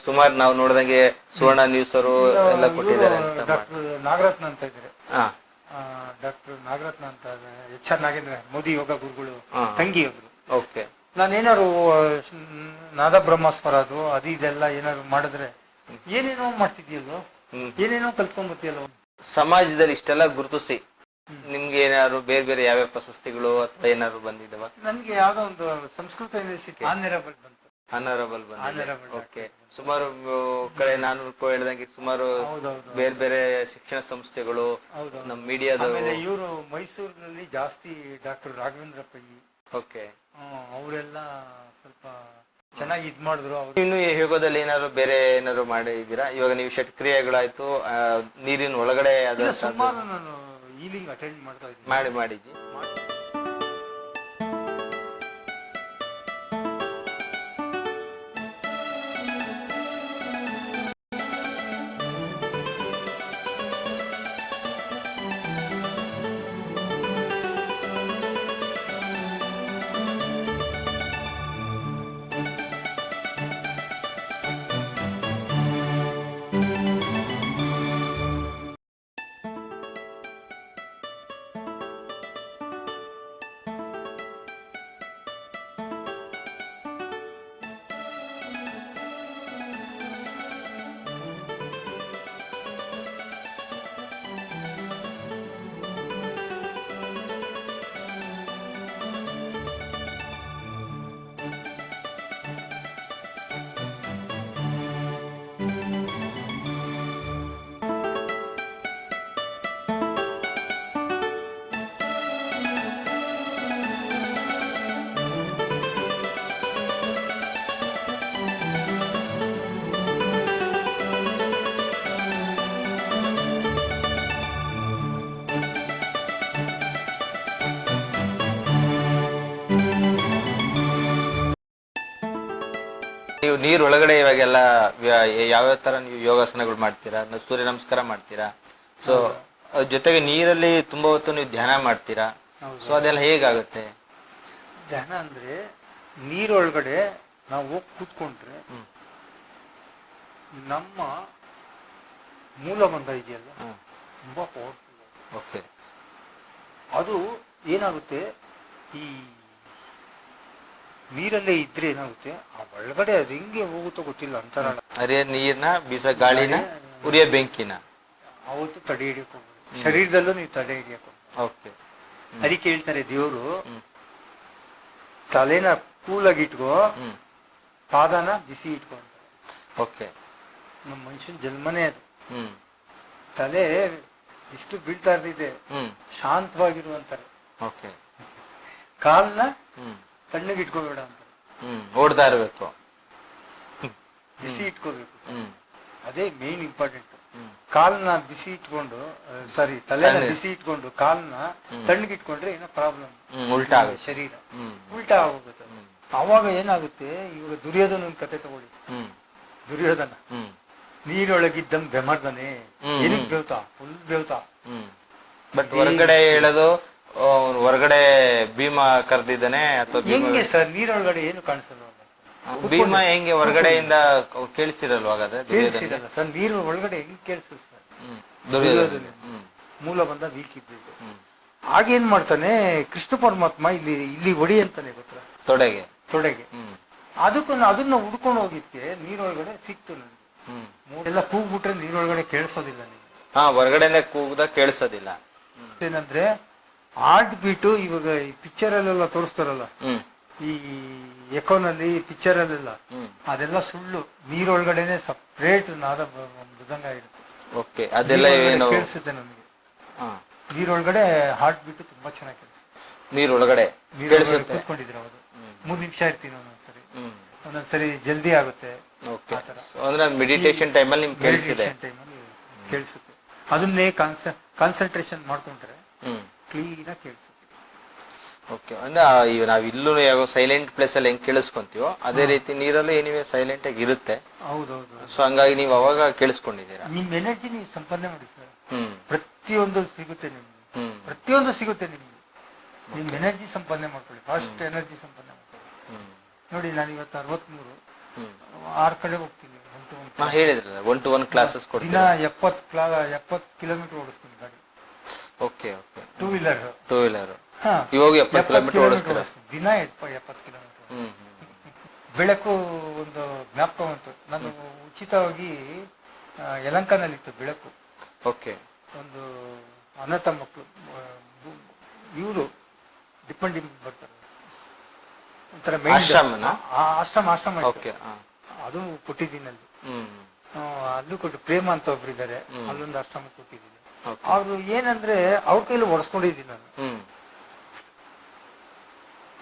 ಸುಮಾರು ನಾವು ನೋಡಿದಂಗೆ ಸುವರ್ಣ ನ್ಯೂಸ್ ಅವರು ಎಲ್ಲ ಕೊಟ್ಟಿದ್ದಾರೆ ಅಂತ. ಡಾಕ್ಟರ್ ನಾಗರತ್ನ ಅಂತ ಇದ್ದಾರೆ, ಹಾ, ಡಾಕ್ಟರ್ ನಾಗರತ್ನ ಅಂತ, ಎಚ್ ಆರ್ ನಾಗೇಂದ್ರ, ಮೋದಿ ಯೋಗ ಗುರುಗಳು ತಂಗಿ ಅವರು. ಓಕೆ. ನಾನೇನಾರು ನಾದ ಬ್ರಹ್ಮಸ್ವರ ಅದು ಇದೆಲ್ಲ ಏನಾದ್ರು ಮಾಡಿದ್ರೆ ಏನೇನೋ ಮಾಡ್ತಿದ್ಯಲ್ಲೋ, ಏನೇನೋ ಕಲ್ತ್ಕೊಂಡ್ಬತ್ತಿಯಲ್ಲೋ. ಸಮಾಜದಲ್ಲಿ ಇಷ್ಟೆಲ್ಲ ಗುರುತಿಸಿ ನಿಮ್ಗೆ ಏನಾದ್ರು ಬೇರೆ ಬೇರೆ ಯಾವ್ಯಾವ ಪ್ರಶಸ್ತಿಗಳು ಅಥವಾ ಏನಾದ್ರು ಬಂದಿದ್ದಾವ? ನನ್ಗೆ ಯಾವ್ದೋ ಒಂದು ಸಂಸ್ಕೃತ ಯೂನಿವರ್ಸಿಟಿ ಆನರಬಲ್ ಬಂತು. ಆನರಬಲ್ ಬಂದಿದೆ. ಓಕೆ. ಸುಮಾರು ಕಡೆ ನಾನು ಹೇಳ್ದಂಗೆ ಸುಮಾರು ಬೇರೆ ಬೇರೆ ಶಿಕ್ಷಣ ಸಂಸ್ಥೆಗಳು, ನಮ್ಮ ಮೀಡಿಯಾದ ಇವರು ಮೈಸೂರಿನಲ್ಲಿ ಜಾಸ್ತಿ ಡಾಕ್ಟರ್ ರಾಘವೇಂದ್ರ ಪೈ. ಓಕೆ. ಅವರೆಲ್ಲ ಸ್ವಲ್ಪ ಚೆನ್ನಾಗಿ ಇದ್ ಮಾಡಿದ್ರು. ಇನ್ನು ಯೋಗದಲ್ಲಿ ಏನಾದ್ರು ಬೇರೆ ಏನಾದ್ರು ಮಾಡಿದ್ದೀರಾ? ಇವಾಗ ನೀವು ಷಟ್ಕ್ರಿಯೆಗಳಾಯ್ತು, ನೀರಿನ ಒಳಗಡೆ ಸುಮಾರು ನಾನು ಹೀಲಿಂಗ್ ಅಟೆಂಡ್ ಮಾಡ್ತಾ ಇದ್ದೀನಿ. ಮಾಡಿದ್ವಿ. ನೀವು ನೀರ್ ಒಳಗಡೆ ಇವಾಗೆಲ್ಲ ಯಾವ್ಯಾವ ತರ ನೀವು ಯೋಗಾಸನಗಳು ಮಾಡ್ತೀರಾ? ಸೂರ್ಯ ನಮಸ್ಕಾರ ಮಾಡ್ತೀರಾ, ಸೊ ಜೊತೆಗೆ ನೀರಲ್ಲಿ ತುಂಬಾ ಹೊತ್ತು ನೀವು ಧ್ಯಾನ ಮಾಡ್ತೀರಾ, ಸೊ ಅದೆಲ್ಲ ಹೇಗಾಗುತ್ತೆ? ಧ್ಯಾನ ಅಂದ್ರೆ ನೀರೊಳಗಡೆ ನಾವು ಹೋಗಿ ಕೂತ್ಕೊಂಡ್ರೆ ನಮ್ಮ ಮೂಲಬಂಧ ಇದೆಯಲ್ಲ ತುಂಬಾ ಪವರ್ಫುಲ್. ಓಕೆ. ಅದು ಏನಾಗುತ್ತೆ, ಈ ನೀರಲ್ಲೇ ಇದ್ರೆ ಏನಾಗುತ್ತೆ, ಆ ಒಳಗಡೆ ಅದು ಹೆಂಗೆ ಹೋಗುತ್ತೋ ಗೊತ್ತಿಲ್ಲ ಅಂತಾರ. ಅದೇ ನೀರ್ನ, ಬೀಸ ಗಾಳಿನ, ಉರಿಯ ಬೆಂಕಿನ ಅವತ್ತು ತಡೆ ಹಿಡಿಯಕ್ ಹೋಗ್ಬೋದು. ಶರೀರದಲ್ಲೂ ನೀವು ತಡೆ ಹಿಡಿಯಕ್ ಹೋಗ್ಬೋದು. ಓಕೆ. ಅದಕ್ಕೆ ಹೇಳ್ತಾರೆ ದೇವರು, ತಲೆನ ಕೂಲಾಗಿ ಇಟ್ಕೋ, ಪಾದನ ಬಿಸಿ ಇಟ್ಕೊ. ಓಕೆ. ನಮ್ಮ ಮನುಷ್ಯನ ಜನ್ಮನೇ ಅದು. ತಲೆ ಇಷ್ಟು ಬೀಳ್ತಾ ಇರ್ತಿದೆ, ಶಾಂತವಾಗಿರುವಂತಾರೆ. ಓಕೆ. ಕಾಲ್ನ ತಣ್ಣಗೆ ಇಟ್ಕೋಬೇಡ ಅಂತ, ಓಡ್ತಾ ಇರ್ಬೇಕು, ಬಿಸಿ ಇಟ್ಕೋಬೇಕು. ಅದೇ ಮೇನ್ ಇಂಪಾರ್ಟೆಂಟ್. ಕಾಲ್ನ ಬಿಸಿ ಇಟ್ಕೊಂಡು, ತಲೆನ ಬಿಸಿ ಇಟ್ಕೊಂಡು ಕಾಲ್ನ ತಣ್ಣಗೆ ಇಟ್ಕೊಂಡ್ರೆ ಏನೋ ಪ್ರಾಬ್ಲಮ್, ಉಲ್ಟಾ ಶರೀರ ಉಲ್ಟಾ ಹೋಗುತ್ತೆ. ಅವಾಗ ಏನಾಗುತ್ತೆ, ಇವಾಗ ದುರ್ಯೋಧನ ಕತೆ ತಗೊಳ್ಳಿ. ದುರ್ಯೋಧನ ನೀರೊಳಗಿದ್ದಂಗ್ ಬೆಮರ್ದನೆ, ಏನಕ್ಕೆ ಬೇವ್ತಾ, ಫುಲ್ ಬೇವ್ತಾ. ಬಟ್ ಹೊರಗಡೆ ಹೇಳೋದು ಹೊರಗಡೆ ಭೀಮ ಕರೆದಿದ್ದಾನೆ ಅಥವಾ ಹೆಂಗೆ ಸರ್ ನೀರೊಳಗಡೆ ಏನು ಕಾಣಿಸಲ್ಲ? ಭೀಮ ಹೆಂಗೆ ಹೊರಗಡೆಯಿಂದ ಕೇಳಿಸಿರಲ್ವ? ಕೇಳಿಸಿರಲ್ಲ ಸರ್, ನೀರು ಒಳಗಡೆ ಹೆಂಗ್ ಕೇಳಿಸ್ತದೆ ಸರ್? ದುರ್ಯೋಧನ ಮೂಲ ಬಂದ ವೀಕ್ ಇದ್ದಿದ್ದು. ಆಗೇನ್ ಮಾಡ್ತಾನೆ ಕೃಷ್ಣ ಪರಮಾತ್ಮ, ಇಲ್ಲಿ ಹೊಡಿ ಅಂತಾನೆ ಗೊತ್ತಾ, ತೊಡೆಗೆ. ಅದನ್ನ ಹುಡ್ಕೊಂಡು ಹೋಗಿದ್ಕೆ ನೀರೊಳಗಡೆ ಸಿಕ್ತು ನನಗೆ. ಎಲ್ಲ ಕೂಗ್ಬಿಟ್ರೆ ನೀರೊಳಗಡೆ ಕೇಳಿಸೋದಿಲ್ಲ ನಿಮ್ಗೆ. ಹೊರಗಡೆಯಿಂದ ಕೂಗ್ದಾಗ ಕೇಳಿಸೋದಿಲ್ಲ. ಏನಂದ್ರೆ ಹಾರ್ಟ್ ಬೀಟು ಇವಾಗ ಈ ಪಿಕ್ಚರ್ ಅಲ್ಲೆಲ್ಲ ತೋರಿಸ್ತಾರಲ್ಲ, ಈ ಎಕೋನಲ್ಲಿ ಪಿಕ್ಚರ್ ಅಲ್ಲೆಲ್ಲ, ಅದೆಲ್ಲ ಸುಳ್ಳು. ನೀರೊಳಗಡೆನೆ ಸಪ್ರೇಟ್ ನಾದ ಮೃದಂಗ ಇರುತ್ತೆ. ಓಕೆ. ಅದೆಲ್ಲ ಕೇಳಿಸುತ್ತೆ ನಮಗೆ. ನೀರೊಳಗಡೆ ಹಾರ್ಟ್ ಬೀಟು ತುಂಬಾ ಚೆನ್ನಾಗಿ ಕೇಳಿಸುತ್ತೆ. ನೀರೊಳಗಡೆ ಕೂತ್ಕೊಂಡಿದ್ರೆ ಅವರು 3 ನಿಮಿಷ ಇರ್ತೀನಿ ಒಂದೊಂದ್ಸರಿ ಜಲ್ದಿ ಆಗುತ್ತೆ. ಮೆಡಿಟೇಷನ್ ಟೈಮಲ್ಲಿ ನಿಮ್ಗೆ ಕೇಳಿಸುತ್ತೆ. ಅದನ್ನೇ ಕಾನ್ಸಂಟ್ರೇಷನ್ ಮಾಡ್ಕೊಂಡ್ರೆ ಕ್ಲೀನ್ ಆಗಿ ಕೇಳಿಸುತ್ತೆ. ಓಕೆ. ಅಂದ್ರೆ ಈಗ ನಾವ್ ಇಲ್ಲೂ ಯಾವ ಸೈಲೆಂಟ್ ಪ್ಲೇಸ್ ಅಲ್ಲಿ ಹೆಂಗ್ ಕೇಳಿಸ್ಕೊಂತೀವೋ ಅದೇ ರೀತಿ ನೀರಲ್ಲೂ ಏನಿವೆ ಸೈಲೆಂಟ್ ಆಗಿ ಇರುತ್ತೆ. ಹೌದೌದು. ಸೊ ಹಂಗಾಗಿ ನೀವು ಅವಾಗ ಕೇಳಿಸ್ಕೊಂಡಿದ್ದೀರಾ. ನಿಮ್ ಎನರ್ಜಿ ನೀವು ಸಂಪಾದನೆ ಮಾಡಿ ಸರ್, ಪ್ರತಿಯೊಂದು ಸಿಗುತ್ತೆ ನಿಮ್ಗೆ, ಪ್ರತಿಯೊಂದು ಸಿಗುತ್ತೆ ನಿಮ್ಗೆ. ನಿಮ್ ಎನರ್ಜಿ ಸಂಪಾದನೆ ಮಾಡ್ಕೊಳ್ಳಿ, ಫಾಸ್ಟ್ ಎನರ್ಜಿ ಸಂಪಾದನೆ ಮಾಡ್ಕೊಳ್ಳಿ. ನೋಡಿ ನಾನು ಇವತ್ತು 63, 6 ಕಡೆ ಹೋಗ್ತೀನಿ, ನಾ ಹೇಳಿದ್ರಲ್ಲ 1-to-1 ಕ್ಲಾಸಸ್ ದಿನ ಕೊಡ್ತೀರಾ? 70 ಕಿಲೋಮೀಟರ್ ಓಡಿಸ್ತೀನಿ ಗಾಡಿ. Okay okay. Two wheeler. ಇವಾಗ 70 ಕಿಲೋಮೀಟರ್ ಓಡಿಸ್ತೀರಾ? ದಿನ 70 ಕಿಲೋಮೀಟರ್. ಹ್ಮ್. ಬೆಳಕು ಒಂದು ಜ್ಞಾಪಕ ಬಂತು. ನಾನು ಉಚಿತವಾಗಿ ಯಲಹಂಕನಲ್ಲಿತ್ತು ಬೆಳಕು. ಓಕೆ. ಒಂದು ಅನಾಥ ಮಕ್ಕಳು ಇವರು ಡಿಪೆಂಡಿಂಗ್ ಬರ್ತಾರೆ, ಒಂಥರ ಆಶ್ರಮನ? ಆಶ್ರಮ ಓಕೆ. ಅದು ಕೊಟ್ಟಿದ್ದೀನಿ ಅಲ್ಲಿ. ಹ್ಮ್. ಅಲ್ಲೂ ಕೊಟ್ಟು ಪ್ರೇಮ ಅಂತ ಒಬ್ರು ಇದ್ದಾರೆ, ಅಲ್ಲೊಂದು ಆಶ್ರಮ ಕೊಟ್ಟಿದ್ದೀನಿ. Okay. ಅವರು ಏನಂದ್ರೆ ಅವ್ರ ಕೈಲಿ ಒಡ್ಸ್ಕೊಂಡಿದ್ದೀನಿ ನಾನು. ಹ್ಮ್.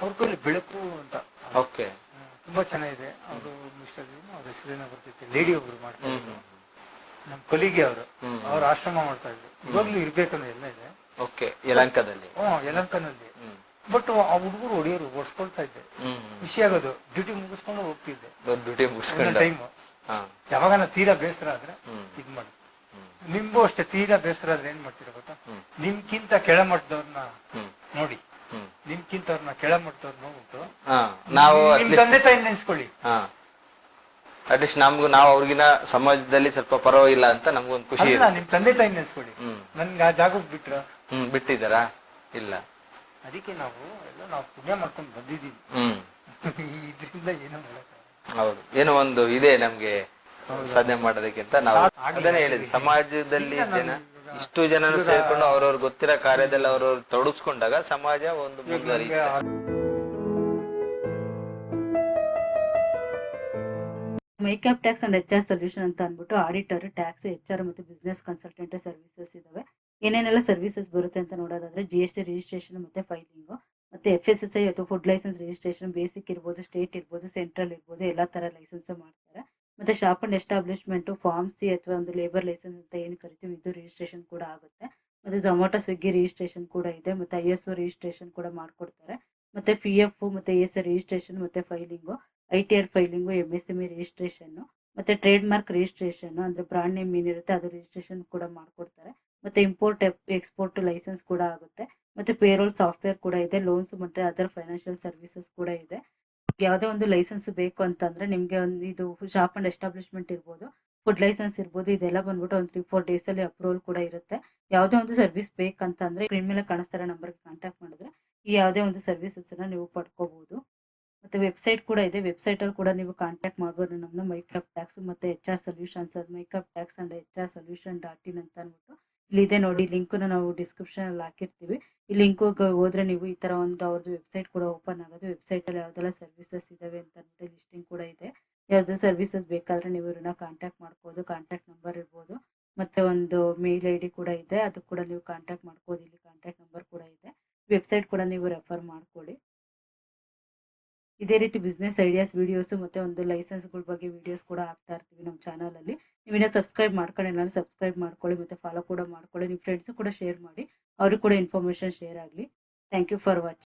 ಅವ್ರ ಕೈಲಿ ಬೆಳಕು ಅಂತ. ಓಕೆ. ತುಂಬಾ ಚೆನ್ನಾಗಿದೆ. ಅವರು ಮಿಸ್ಟರ್ ಅವ್ರ ಹೆಸರೇನೋ ಬರ್ತೈತೆ, ಲೇಡಿ ಒಬ್ರು ಮಾಡ್ತಾ ಇದ್ರು, ನಮ್ಮ ಕೊಲಿಗೆ ಅವರು. ಅವ್ರ ಆಶ್ರಮ ಮಾಡ್ತಾ ಇದ್ರು. ಇವಾಗ್ಲೂ ಇರ್ಬೇಕಂದ್ರೆ ಎಲ್ಲ ಇದೆ. ಓಕೆ. ಯಲಹಂಕದಲ್ಲಿ? ಯಲಹಂಕನಲ್ಲಿ. ಬಟ್ ಆ ಹುಡುಗರು ಹೊಡೆಯೋರು ಓಡಿಸ್ಕೊಳ್ತಾ ಇದ್ದೆ. ಖುಷಿ ಆಗೋದು. ಡ್ಯೂಟಿ ಮುಗಿಸ್ಕೊಂಡು ಹೋಗ್ತಿದ್ದೆ. ಡ್ಯೂಟಿ ಮುಗಿಸ್ಕೊಂಡು ಟೈಮ್ ಯಾವಾಗ ತೀರಾ ಬೇಸರ ಆದ್ರೆ ಇದ್ ಮಾಡಿ. ನಿಮ್ಗೂ ಅಷ್ಟೇ ತೀರಾ ಬೇಸರ ಆದ್ರೆ ಏನ್ ಮಾಡ್ತೀರ ಗೊತ್ತಾ? ನಿಮ್ಗಿಂತ ಕೆಳಮಟ್ಟದವ್ರನ್ನ ನೋಡಿ, ನಿಮ್ಗಿಂತ ಅವ್ರನ್ನ ಕೆಳಮಟ್ಟದವ್ರ ನೋಡ್ಬಿಟ್ಟು ನಾವು ನಿಮ್ ತಂದೆ ತಾಯಿ ನೆನ್ಸ್ಕೊಳ್ಳಿ. ಅಟ್ಲೀಸ್ಟ್ ನಾವು ಅವ್ರಿಗಿನ ಸಮಾಜದಲ್ಲಿ ಸ್ವಲ್ಪ ಪರವಾಗಿಲ್ಲ ಅಂತ ನಮ್ಗೊಂದು ಖುಷಿ. ನಿಮ್ ತಂದೆ ತಾಯಿ ನೆನ್ಸ್ಕೊಳ್ಳಿ. ನನ್ಗೆ ಆ ಜಾಗಕ್ಕೆ ಬಿಟ್ರ ಬಿಟ್ಟಿದ್ದಾರಾ? ಇಲ್ಲ. ಅದಕ್ಕೆ ನಾವು ಪುಣ್ಯ ಮಾಡ್ಕೊಂಡು ಬಂದಿದ್ದೀವಿ. ಇದ್ರಿಂದ ಏನೋ ಮಾಡಕ್. ಹೌದು, ಏನೋ ಒಂದು ಇದೆ ನಮ್ಗೆ ಸಾಧನೆ ಮಾಡೋದಕ್ಕಿಂತ. ನಾವು ಅದನ್ನೇ ಹೇಳಿದ್ವಿ, ಸಮಾಜದಲ್ಲಿ ಇಷ್ಟು ಜನರು ಸೇರ್ಕೊಂಡು ಅವ್ರವ್ರು ಗೊತ್ತಿರೋ ಕಾರ್ಯದಲ್ಲಿ ಅವ್ರವ್ರು ತೊಡಗಿಸ್ಕೊಂಡಾಗ ಸಮಾಜ ಒಂದು ಮುಂದುವರಿಯುತ್ತೆ. MyCap tax and HR solution ಅಂತ ಅಂದ್ಬಿಟ್ಟು ಆಡಿಟರ್, ಟ್ಯಾಕ್ಸ್, HR ಮತ್ತು ಬಿಸ್ನೆಸ್ ಕನ್ಸಲ್ಟೆಂಟ್ ಸರ್ವಿಸಸ್ ಇದಾವೆ. ಏನೇನೆಲ್ಲ ಸರ್ವಿಸಸ್ ಬರುತ್ತೆ ಅಂತ ನೋಡೋದಾದ್ರೆ GST ರಿಜಿಸ್ಟ್ರೇಷನ್ ಮತ್ತೆ ಫೈಲಿಂಗ್, ಮತ್ತೆ FSSI ಅಥವಾ ಫುಡ್ ಲೈಸೆನ್ಸ್ ರಿಜಿಸ್ಟ್ರೇಷನ್, ಬೇಸಿಕ್ ಇರ್ಬೋದು, ಸ್ಟೇಟ್ ಇರ್ಬೋದು, ಸೆಂಟ್ರಲ್ ಇರ್ಬೋದು, ಎಲ್ಲಾ ತರ ಲೈಸೆನ್ಸ್ ಮಾಡ್ತಾರೆ. ಮತ್ತೆ shop and establishment, form C ಅಥವಾ ಒಂದು ಲೇಬರ್ ಲೈಸೆನ್ಸ್ ಅಂತ ಏನು ಕರಿತೀವಿ, ಇದು ರಿಜಿಸ್ಟ್ರೇಷನ್ ಕೂಡ ಆಗುತ್ತೆ. ಮತ್ತೆ ಝೊಮ್ಯಾಟೊ, ಸ್ವಿಗ್ಗಿ ರಿಜಿಸ್ಟ್ರೇಷನ್ ಕೂಡ ಇದೆ. ಮತ್ತೆ ISO ರಿಜಿಸ್ಟ್ರೇಷನ್ ಕೂಡ ಮಾಡ್ಕೊಡ್ತಾರೆ. ಮತ್ತೆ PF ಮತ್ತೆ ESI ರಿಜಿಸ್ಟ್ರೇಷನ್ ಮತ್ತೆ filing, ITR filing, MSME registration, ಮತ್ತೆ ಟ್ರೇಡ್ ಮಾರ್ಕ್ ರಿಜಿಸ್ಟ್ರೇಷನ್ ಅಂದ್ರೆ ಬ್ರಾಂಡ್ ನೇಮ್ ಏನಿರುತ್ತೆ ಅದು ರಿಜಿಸ್ಟ್ರೇಷನ್ ಕೂಡ ಮಾಡ್ಕೊಡ್ತಾರೆ. ಮತ್ತೆ ಇಂಪೋರ್ಟ್ ಎಕ್ಸ್ಪೋರ್ಟ್ ಲೈಸೆನ್ಸ್ ಕೂಡ ಆಗುತ್ತೆ. ಮತ್ತೆ ಪೇರೋಲ್ ಸಾಫ್ಟ್ವೇರ್ ಕೂಡ ಇದೆ. ಲೋನ್ಸ್ ಮತ್ತೆ ಅದರ್ ಫೈನಾನ್ಷಿಯಲ್ ಸರ್ವಿಸಸ್ ಕೂಡ ಇದೆ. ಯಾವುದೇ ಒಂದು ಲೈಸೆನ್ಸ್ ಬೇಕು ಅಂತಂದ್ರೆ ನಿಮ್ಗೆ ಒಂದು ಇದು ಶಾಪ್ ಅಂಡ್ ಎಸ್ಟಾಬ್ಲಿಷ್ಮೆಂಟ್ ಇರ್ಬೋದು, ಫುಡ್ ಲೈಸೆನ್ಸ್ ಇರ್ಬೋದು, ಇದೆಲ್ಲ ಬಂದ್ಬಿಟ್ಟು ಒಂದು 3-4 ಡೇಸ್ ಅಲ್ಲಿ ಅಪ್ರೂವಲ್ ಕೂಡ ಇರುತ್ತೆ. ಯಾವುದೇ ಒಂದು ಸರ್ವಿಸ್ ಬೇಕಂತಂದ್ರೆ ಸ್ಕ್ರೀನ್ ಮೇಲೆ ಕಾಣಿಸ್ತಾರೆ ನಂಬರ್ಗೆ ಕಾಂಟ್ಯಾಕ್ಟ್ ಮಾಡಿದ್ರೆ ಈ ಯಾವುದೇ ಒಂದು ಸರ್ವಿಸಸ್ ನೀವು ಪಡ್ಕೋಬಹುದು. ಮತ್ತೆ ವೆಬ್ಸೈಟ್ ಕೂಡ ಇದೆ. ವೆಬ್ಸೈಟ್ ಅಲ್ಲಿ ಕೂಡ ನೀವು ಕಾಂಟ್ಯಾಕ್ಟ್ ಮಾಡ್ಬೋದು ನಮ್ಮನ್ನ. ಮೈಕ್ಯಾಪ್ ಟ್ಯಾಕ್ಸ್ ಮತ್ತೆ HR solutions, Mycap tax and HR solution.in ಅಂತ ಅಂದ್ಬಿಟ್ಟು ಇಲ್ಲಿದೆ ನೋಡಿ. ಲಿಂಕ್ ನಾವು ಡಿಸ್ಕ್ರಿಪ್ಷನ್ ಅಲ್ಲಿ ಹಾಕಿರ್ತೀವಿ. ಈ ಲಿಂಕ್ ಹೋದ್ರೆ ನೀವು ಈ ತರ ಒಂದು ಅವ್ರದ್ದು ವೆಬ್ಸೈಟ್ ಕೂಡ ಓಪನ್ ಆಗೋದು. ವೆಬ್ಸೈಟ್ ಅಲ್ಲಿ ಯಾವ್ದೆಲ್ಲ ಸರ್ವಿಸಸ್ ಇದಾವೆ ಅಂತ ಅಂದ್ಬಿಟ್ಟು ಲಿಸ್ಟಿಂಗ್ ಕೂಡ ಇದೆ. ಯಾವ್ದು ಸರ್ವಿಸಸ್ ಬೇಕಾದ್ರೆ ನೀವು ಇವ್ರನ್ನ ಕಾಂಟ್ಯಾಕ್ಟ್ ಮಾಡ್ಬೋದು. ಕಾಂಟ್ಯಾಕ್ಟ್ ನಂಬರ್ ಇರ್ಬೋದು, ಮತ್ತೆ ಒಂದು ಮೇಲ್ ID ಕೂಡ ಇದೆ, ಅದು ಕೂಡ ನೀವು ಕಾಂಟ್ಯಾಕ್ಟ್ ಮಾಡ್ಬೋದು. ಇಲ್ಲಿ ಕಾಂಟ್ಯಾಕ್ಟ್ ನಂಬರ್ ಕೂಡ ಇದೆ. ವೆಬ್ಸೈಟ್ ಕೂಡ ನೀವು ರೆಫರ್ ಮಾಡ್ಕೊಳ್ಳಿ. ಇದೇ ರೀತಿ ಬಿಸ್ನೆಸ್ ಐಡಿಯಾಸ್ ವಿಡಿಯೋಸ್ ಮತ್ತೆ ಒಂದು ಲೈಸೆನ್ಸ್ಗಳ ಬಗ್ಗೆ ವಿಡಿಯೋಸ್ ಕೂಡ ಹಾಕ್ತಾ ಇರ್ತೀವಿ ನಮ್ಮ ಚಾನಲ್ ಅಲ್ಲಿ. ನೀವಿನ್ನ ಸಬ್ಸ್ಕ್ರೈಬ್ ಮಾಡ್ಕೊಂಡಿಲ್ಲ ಸಬ್ಸ್ಕ್ರೈಬ್ ಮಾಡ್ಕೊಳ್ಳಿ, ಮತ್ತೆ ಫಾಲೋ ಕೂಡ ಮಾಡ್ಕೊಳ್ಳಿ. ನಿಮ್ಮ ಫ್ರೆಂಡ್ಸ್ ಕೂಡ ಶೇರ್ ಮಾಡಿ, ಅವ್ರಿಗೆ ಕೂಡ ಇನ್ಫಾರ್ಮೇಶನ್ ಶೇರ್ ಆಗಲಿ. Thank you for watching.